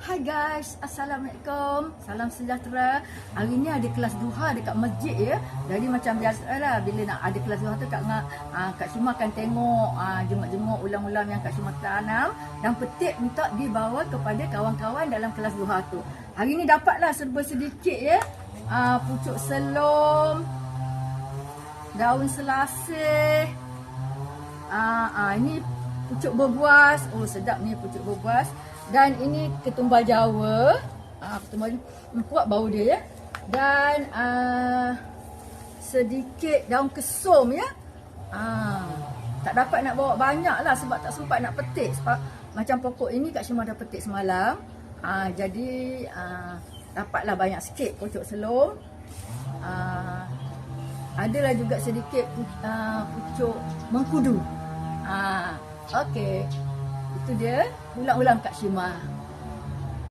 Hai guys, Assalamualaikum. Salam sejahtera. Hari ni ada kelas duha dekat masjid ya. Jadi macam biasalah bila nak ada kelas duha tu Kak Syima akan tengok jenguk-jenguk ulang-ulang yang Kak Syima tanam dan petik minta dibawa kepada kawan-kawan dalam kelas duha tu. Hari ni dapatlah serba sedikit ya. Pucuk selom, daun selasih. Ini pucuk berbuas. Oh sedap ni pucuk berbuas. Dan ini ketumbal Jawa. Ketumbal kuat bau dia ya. Dan sedikit daun kesum ya. Tak dapat nak bawa banyak lah sebab tak sempat nak petik. Sebab macam pokok ini Kak Syima dah petik semalam. Jadi dapatlah banyak sikit pucuk selom. Adalah juga sedikit pucuk mengkudu. Okey. Itu dia ulang-ulang Kak Syima.